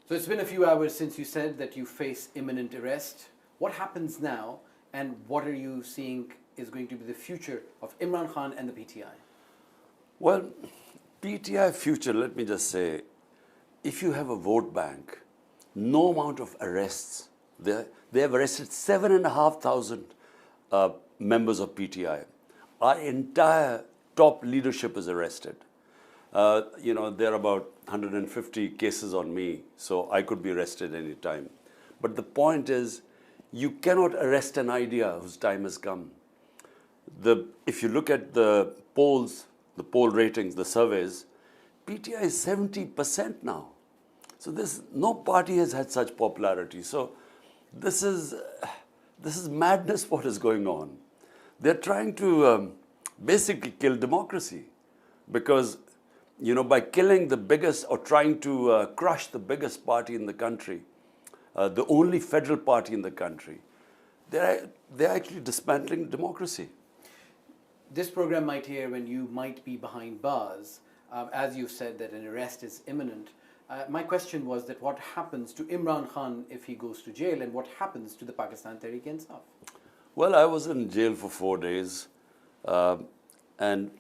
So it's been a few hours since you said that you face imminent arrest. What happens now, and what are you seeing is going to be the future of Imran Khan and the PTI? Well, PTI future, let me just say, if you have a vote bank, no amount of arrests, they have arrested 7,500 members of PTI. Our entire top leadership is arrested. There are about 150 cases on me, so I could be arrested any time. But the point is, you cannot arrest an idea whose time has come. If you look at the polls, the poll ratings, the surveys, PTI is 70% now. So no party has had such popularity. So this is madness what is going on. They're trying to basically kill democracy because, by killing the biggest or trying to crush the biggest party in the country, the only federal party in the country, they're actually dismantling democracy. This program might hear when you might be behind bars. As you said that an arrest is imminent. My question was that what happens to Imran Khan if he goes to jail, and what happens to the Pakistan Tehreek-e-Insaf? Well, I was in jail for 4 days, and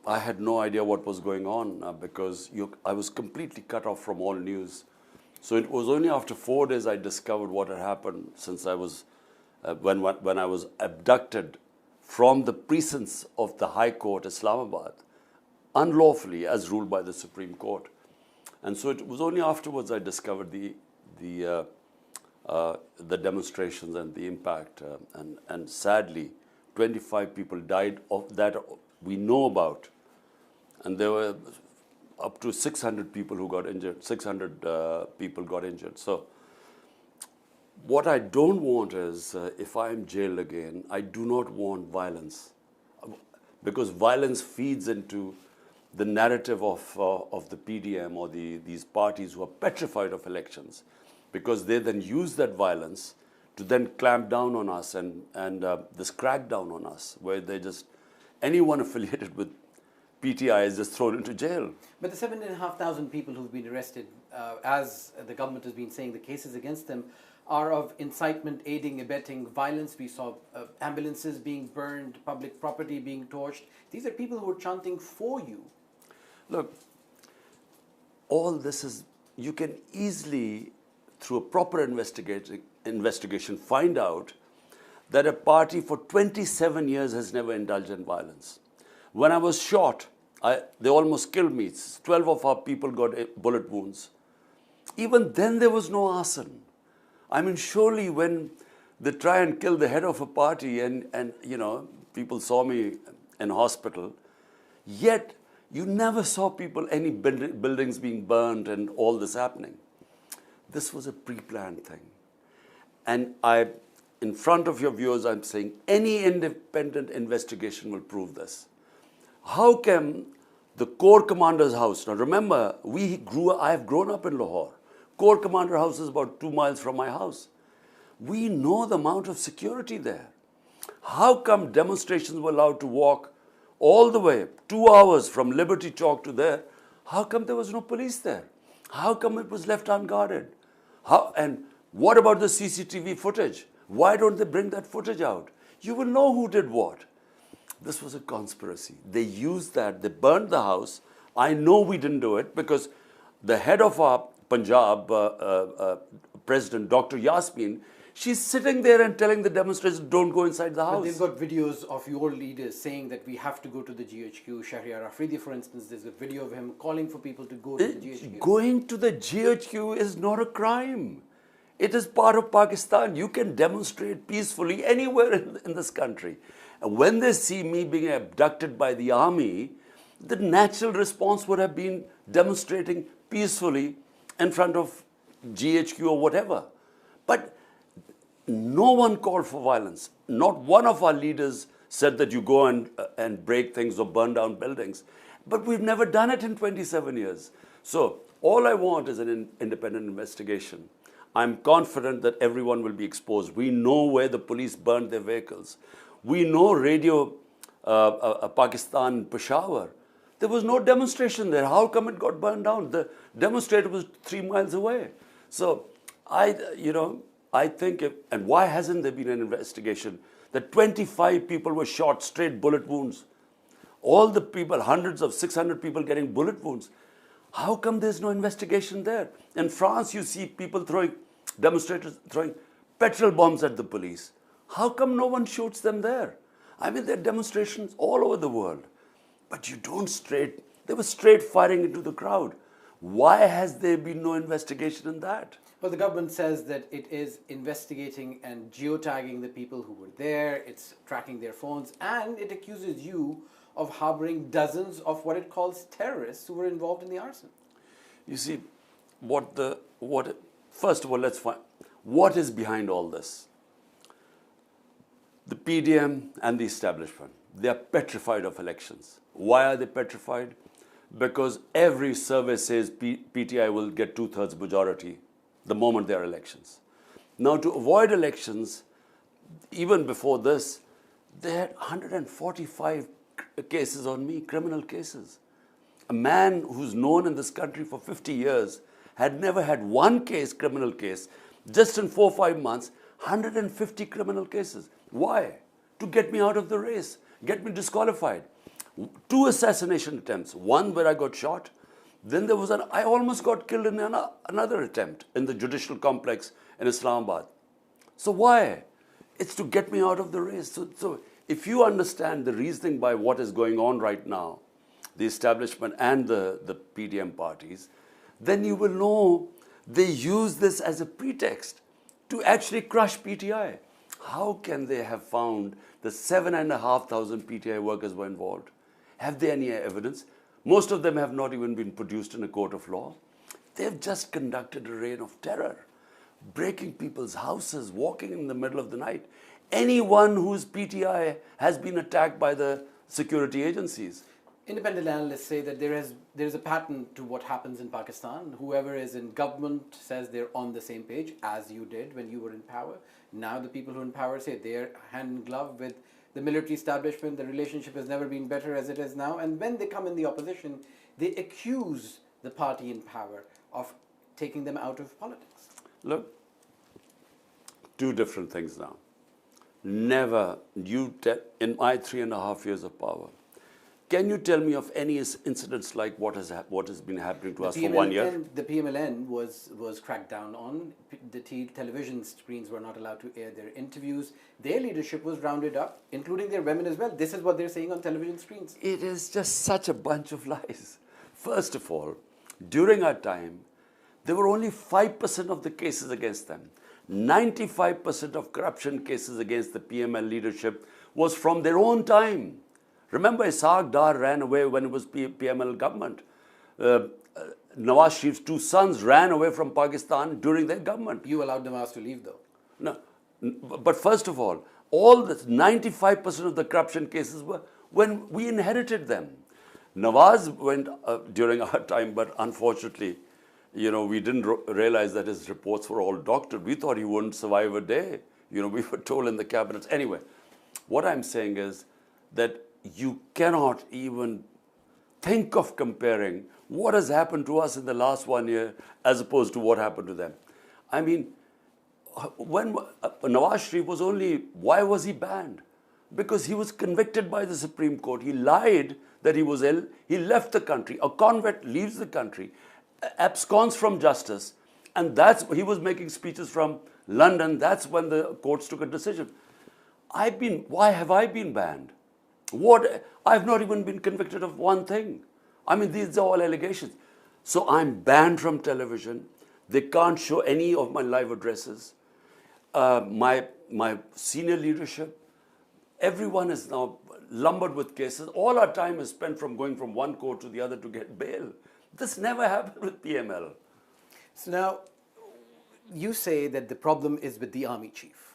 I had no idea what was going on because I was completely cut off from all news. So it was only after 4 days I discovered what had happened since I was, when I was abducted from the precincts of the High Court, Islamabad, unlawfully as ruled by the Supreme Court. And so it was only afterwards I discovered the demonstrations and the impact. And sadly, 25 people died of that we know about. And there were up to 600 people who got injured, 600 people got injured. So what I don't want is, if I am jailed again, I do not want violence. Because violence feeds into the narrative of the PDM or these parties who are petrified of elections, because they then use that violence to then clamp down on us and this crackdown on us, where anyone affiliated with PTI is just thrown into jail. But the 7,500 people who've been arrested, as the government has been saying, the cases against them are of incitement, aiding, abetting violence. We saw ambulances being burned, public property being torched. These are people who are chanting for you. Look, all this is, you can easily, through a proper investigation, find out that a party for 27 years has never indulged in violence. When I was shot, they almost killed me. 12 of our people got bullet wounds. Even then there was no arson. I mean, surely when they try and kill the head of a party and people saw me in hospital, yet you never saw any buildings being burned and all this happening. This was a pre-planned thing. And in front of your viewers, I'm saying any independent investigation will prove this. How can the Corps Commander's house, now remember, I have grown up in Lahore. Corps Commander house is about 2 miles from my house. We know the amount of security there. How come demonstrations were allowed to walk all the way 2 hours from Liberty Chalk to there? How come there was no police there? How come it was left unguarded? And what about the CCTV footage? Why don't they bring that footage out? You will know who did what. This was a conspiracy. They used that. They burned the house. I know we didn't do it because the head of our Punjab president, Dr. Yasmin, she's sitting there and telling the demonstrators, don't go inside the house. But they've got videos of your leaders saying that we have to go to the GHQ. Shahriar Afridi, for instance, there's a video of him calling for people to go to the GHQ. Going to the GHQ is not a crime. It is part of Pakistan. You can demonstrate peacefully anywhere in this country. And when they see me being abducted by the army, the natural response would have been demonstrating peacefully in front of GHQ or whatever. But no one called for violence. Not one of our leaders said that you go and break things or burn down buildings. But we've never done it in 27 years. So all I want is an independent investigation. I'm confident that everyone will be exposed. We know where the police burned their vehicles. We know Radio Pakistan, Peshawar. There was no demonstration there. How come it got burned down? The demonstrator was 3 miles away. So I think, and why hasn't there been an investigation? That 25 people were shot, straight bullet wounds. All the people, hundreds of 600 people getting bullet wounds. How come there's no investigation there? In France, you see people demonstrators throwing petrol bombs at the police. How come no one shoots them there? I mean, there are demonstrations all over the world. But you don't they were straight firing into the crowd. Why has there been no investigation in that? Well, the government says that it is investigating and geotagging the people who were there, it's tracking their phones, and it accuses you of harboring dozens of what it calls terrorists who were involved in the arson. You see, first of all, let's find what is behind all this. The PDM and the establishment, they are petrified of elections. Why are they petrified? Because every survey says PTI will get 2/3 majority the moment there are elections. Now, to avoid elections, even before this, they had 145 cases on me, criminal cases. A man who's known in this country for 50 years had never had one criminal case. Just in 4 or 5 months, 150 criminal cases. Why? To get me out of the race, get me disqualified. 2 assassination attempts. One where I got shot. Then there was I almost got killed in another attempt in the judicial complex in Islamabad. So why? It's to get me out of the race. So if you understand the reasoning by what is going on right now, the establishment and the PDM parties, then you will know they use this as a pretext to actually crush PTI. How can they have found the 7,500 PTI workers were involved? Have they any evidence? Most of them have not even been produced in a court of law. They've just conducted a reign of terror, breaking people's houses, walking in the middle of the night. Anyone whose PTI has been attacked by the security agencies. Independent analysts say that there's a pattern to what happens in Pakistan. Whoever is in government says they're on the same page, as you did when you were in power. Now the people who are in power say they're hand in glove with the military establishment. The relationship has never been better as it is now. And when they come in the opposition, they accuse the party in power of taking them out of politics. Look, 2 different things now. Never, in my 3.5 years of power, can you tell me of any incidents like what has been happening to us for 1 year? The PMLN was cracked down on. The television screens were not allowed to air their interviews. Their leadership was rounded up, including their women as well. This is what they're saying on television screens. It is just such a bunch of lies. First of all, during our time, there were only 5% of the cases against them. 95% of corruption cases against the PML leadership was from their own time. Remember, Ishaq Dar ran away when it was PML government. Nawaz Sharif's 2 sons ran away from Pakistan during their government. You allowed Nawaz to leave, though. No, but first of all the 95% of the corruption cases were when we inherited them. Nawaz went during our time, but unfortunately, we didn't realize that his reports were all doctored. We thought he wouldn't survive a day. We were told in the cabinets. Anyway, what I'm saying is that you cannot even think of comparing what has happened to us in the last 1 year as opposed to what happened to them. I mean, when Nawaz Sharif was why was he banned? Because he was convicted by the Supreme Court. He lied that he was ill. He left the country. A convict leaves the country, absconds from justice, and he was making speeches from London. That's when the courts took a decision. Why have I been banned? I've not even been convicted of one thing. I mean, these are all allegations. So I'm banned from television. They can't show any of my live addresses. My senior leadership, everyone is now lumbered with cases. All our time is spent from going from one court to the other to get bail. This never happened with PML. So now, you say that the problem is with the army chief,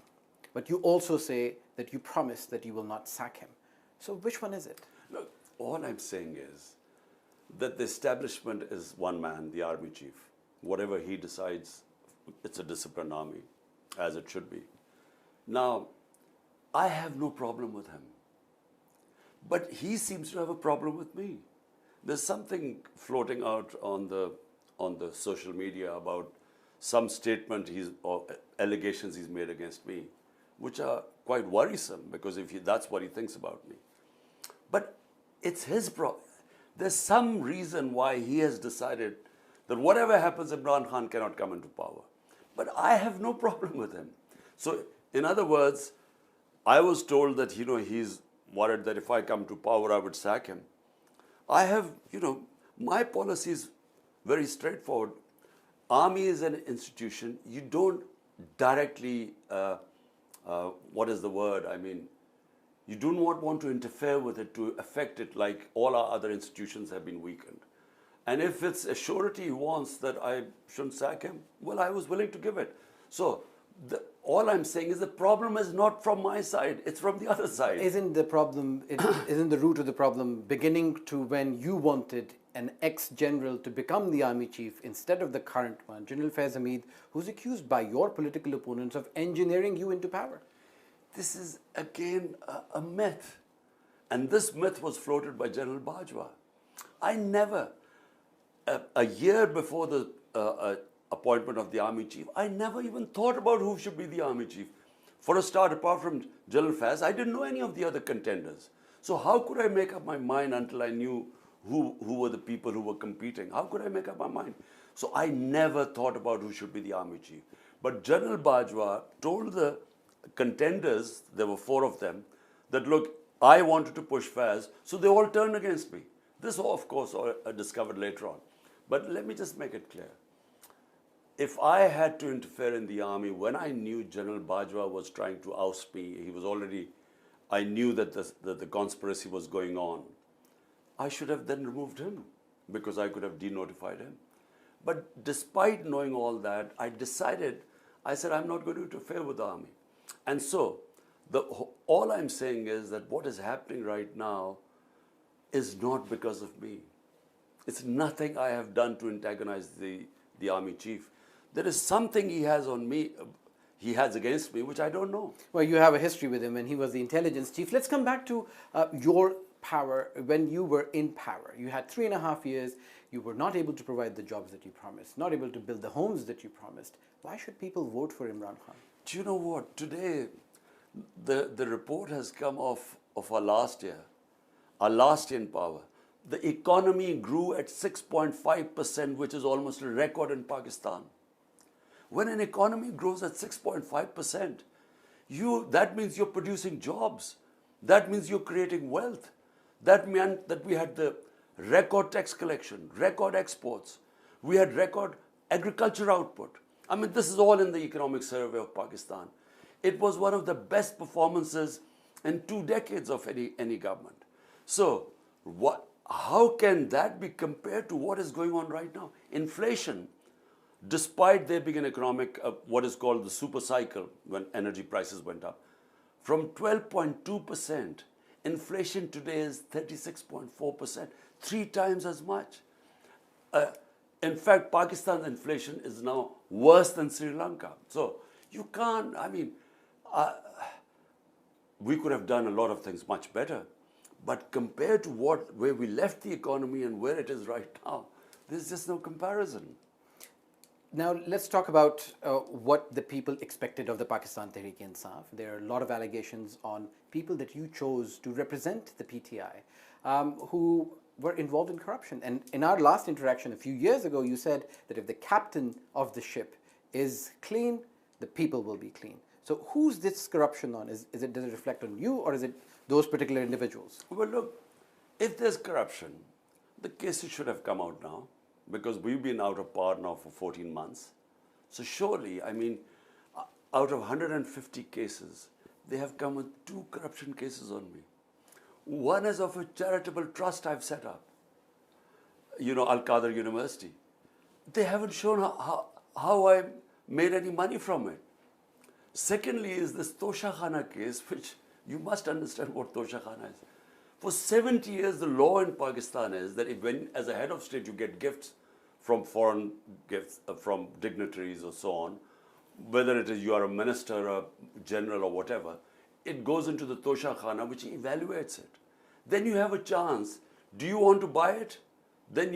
but you also say that you promise that you will not sack him. So which one is it? Look, all I'm saying is that the establishment is one man, the army chief. Whatever he decides, it's a disciplined army, as it should be. Now, I have no problem with him. But he seems to have a problem with me. There's something floating out on the social media about some statement or allegations he's made against me, which are quite worrisome because that's what he thinks about me. But it's his problem. There's some reason why he has decided that whatever happens, Imran Khan cannot come into power. But I have no problem with him. So, in other words, I was told that, he's worried that if I come to power, I would sack him. I have, my policy is very straightforward. Army is an institution. You don't directly, what is the word? I mean, you do not want to interfere with it to affect it like all our other institutions have been weakened. And if it's a surety he wants that I shouldn't sack him, well, I was willing to give it. So all I'm saying is the problem is not from my side, it's from the other side. Isn't the problem, isn't the root of the problem beginning to when you wanted an ex-general to become the army chief instead of the current one, General Faiz Hamid, who's accused by your political opponents of engineering you into power? This is, again, a myth. And this myth was floated by General Bajwa. I never, a year before the appointment of the army chief, I never even thought about who should be the army chief. For a start, apart from General Faiz, I didn't know any of the other contenders. So how could I make up my mind until I knew who were the people who were competing? How could I make up my mind? So I never thought about who should be the army chief. But General Bajwa told the contenders, there were 4 of them, that look, I wanted to push Faiz, so they all turned against me. This, of course, I discovered later on. But let me just make it clear. If I had to interfere in the army, when I knew General Bajwa was trying to oust me, I knew that the conspiracy was going on. I should have then removed him because I could have denotified him. But despite knowing all that, I said, I'm not going to interfere with the army. And so, all I'm saying is that what is happening right now is not because of me. It's nothing I have done to antagonize the army chief. There is something he has on me, he has against me, which I don't know. Well, you have a history with him and he was the intelligence chief. Let's come back to your power when you were in power. You had 3.5 years. You were not able to provide the jobs that you promised, not able to build the homes that you promised. Why should people vote for Imran Khan? Do you know what? Today, the report has come of our last year in power. The economy grew at 6.5%, which is almost a record in Pakistan. When an economy grows at 6.5%, that means you're producing jobs. That means you're creating wealth. That meant that we had the record tax collection, record exports. We had record agriculture output. I mean, this is all in the economic survey of Pakistan. It was one of the best performances in 2 decades of any government. So, how can that be compared to what is going on right now? Inflation, despite there being an economic, what is called the super cycle, when energy prices went up, from 12.2%, inflation today is 36.4%, 3 times as much. In fact, Pakistan's inflation is now worse than Sri Lanka. So you can't, we could have done a lot of things much better. But compared to where we left the economy and where it is right now, there's just no comparison. Now, let's talk about what the people expected of the Pakistan Tehreek-e-Insaf. There are a lot of allegations on people that you chose to represent the PTI who were involved in corruption. And in our last interaction a few years ago, you said that if the captain of the ship is clean, the people will be clean. So who's this corruption on? Does it reflect on you, or is it those particular individuals? Well, look, if there's corruption, the cases should have come out now, because we've been out of power now for 14 months. So surely, out of 150 cases, they have come with 2 corruption cases on me. One is of a charitable trust I've set up, Al-Qadr University. They haven't shown how I made any money from it. Secondly is this Tosha Khana case, which you must understand what Tosha Khana is. For 70 years, the law in Pakistan is that as a head of state, you get gifts from foreign gifts, from dignitaries or so on, whether it is you are a minister, a general or whatever, it goes into the Tosha Khana, which evaluates it. Then you have a chance. Do you want to buy it? Then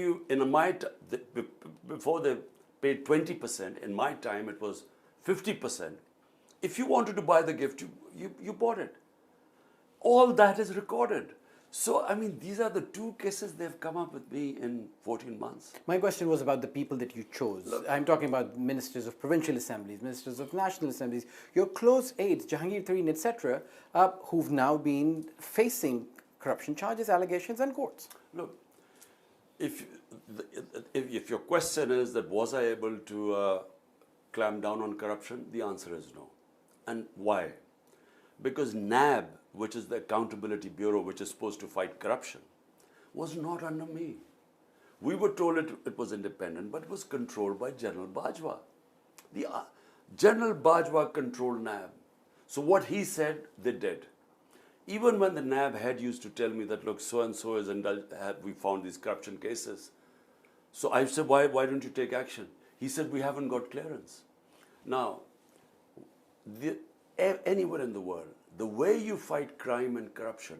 before they paid 20%. In my time, it was 50%. If you wanted to buy the gift, you bought it. All that is recorded. So, I mean, these are the two cases they've come up with me in 14 months. My question was about the people that you chose. I'm talking about ministers of provincial assemblies, ministers of national assemblies, your close aides, Jahangir Tareen, etc., who've now been facing corruption charges, allegations, and courts. Look, if your question is that was I able to clamp down on corruption, the answer is no. And why? Because NAB, which is the Accountability Bureau, which is supposed to fight corruption, was not under me. We were told it was independent, but it was controlled by General Bajwa. General Bajwa controlled NAB. So what he said, they did. Even when the NAB head used to tell me that, look, so-and-so is indulged, we found these corruption cases. So I said, why don't you take action? He said, we haven't got clearance. Now, anywhere in the world, the way you fight crime and corruption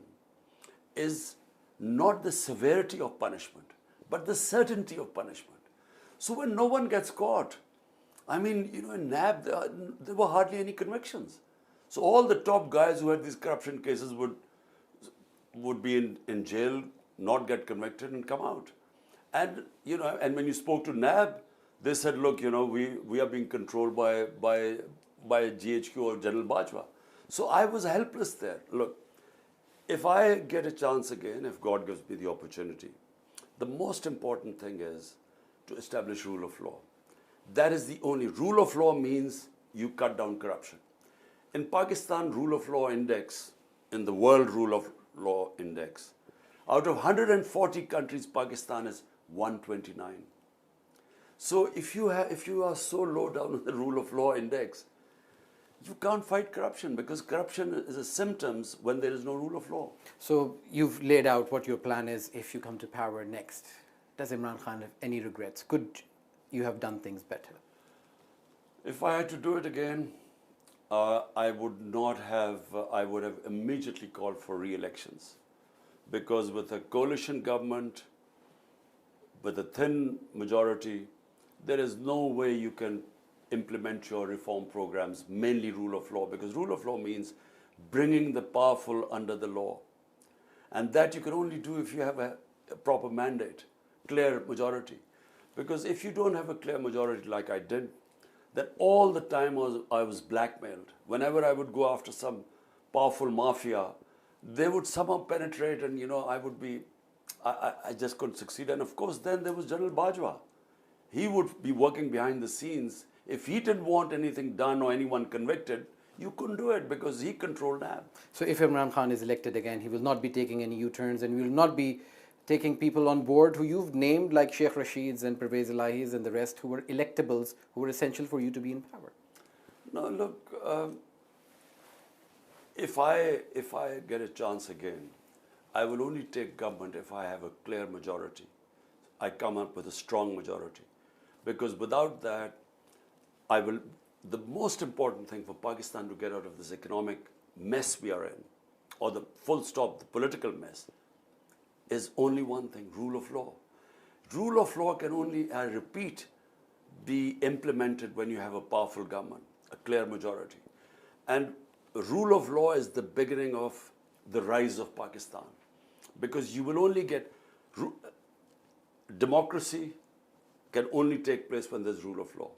is not the severity of punishment, but the certainty of punishment. So when no one gets caught, I mean, in NAB, there were hardly any convictions. So all the top guys who had these corruption cases would be in jail, not get convicted, and come out. And and when you spoke to NAB, they said, look, we are being controlled by GHQ or General Bajwa. So I was helpless there. Look, if I get a chance again, if God gives me the opportunity, the most important thing is to establish rule of law. That is the only. Rule of law means you cut down corruption. In Pakistan Rule of Law Index, in the World Rule of Law Index, out of 140 countries, Pakistan is 129. So if you are so low down on the Rule of Law Index, you can't fight corruption, because corruption is a symptom when there is no rule of law. So you've laid out what your plan is if you come to power next. Does Imran Khan have any regrets? Could you have done things better? If I had to do it again, I would have immediately called for re-elections. Because with a coalition government, with a thin majority, there is no way you can implement your reform programs, mainly rule of law, because rule of law means bringing the powerful under the law. And that you can only do if you have a proper mandate, clear majority. Because if you don't have a clear majority like I did, then all the time I was blackmailed. Whenever I would go after some powerful mafia, they would somehow penetrate, and I just couldn't succeed. And of course, then there was General Bajwa. He would be working behind the scenes. If he didn't want anything done or anyone convicted, you couldn't do it because he controlled NAB. So if Imran Khan is elected again, he will not be taking any U-turns, and will not be taking people on board who you've named, like Sheikh Rasheeds and Pervez Elahis and the rest, who were electables, who were essential for you to be in power. No, look, if I get a chance again, I will only take government if I have a clear majority. I come up with a strong majority. Because without that, the most important thing for Pakistan to get out of this economic mess we are in, or the full stop, the political mess, is only one thing: rule of law. Rule of law can only, I repeat, be implemented when you have a powerful government, a clear majority. And rule of law is the beginning of the rise of Pakistan. Because you will only get democracy can only take place when there's rule of law.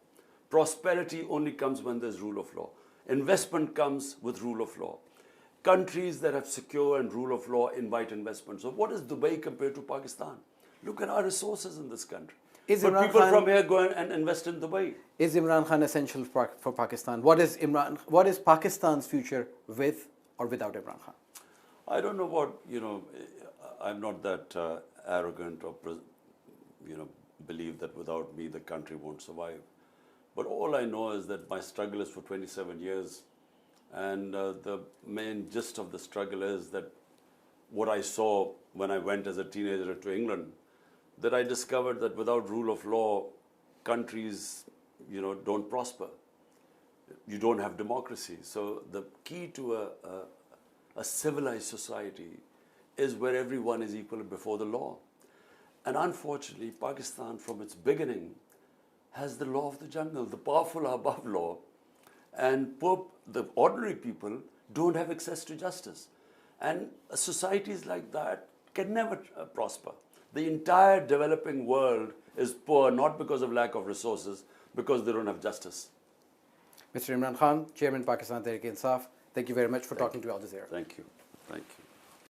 Prosperity only comes when there's rule of law. Investment comes with rule of law. Countries that have secure and rule of law invite investment. So what is Dubai compared to Pakistan? Look at our resources in this country. But people from here go and invest in Dubai. Is Imran Khan essential for Pakistan? What is Pakistan's future with or without Imran Khan? I don't know what, I'm not that arrogant or, believe that without me the country won't survive. But all I know is that my struggle is for 27 years. And the main gist of the struggle is that what I saw when I went as a teenager to England, that I discovered that without rule of law, countries, don't prosper. You don't have democracy. So the key to a civilized society is where everyone is equal before the law. And unfortunately, Pakistan, from its beginning, has the law of the jungle. The powerful are above law, and the ordinary people don't have access to justice. And societies like that can never prosper. The entire developing world is poor not because of lack of resources, because they don't have justice. Mr. Imran Khan, Chairman, Pakistan Tehreek-e-Insaf, thank you very much for talking to Al Jazeera. Thank you. Thank you.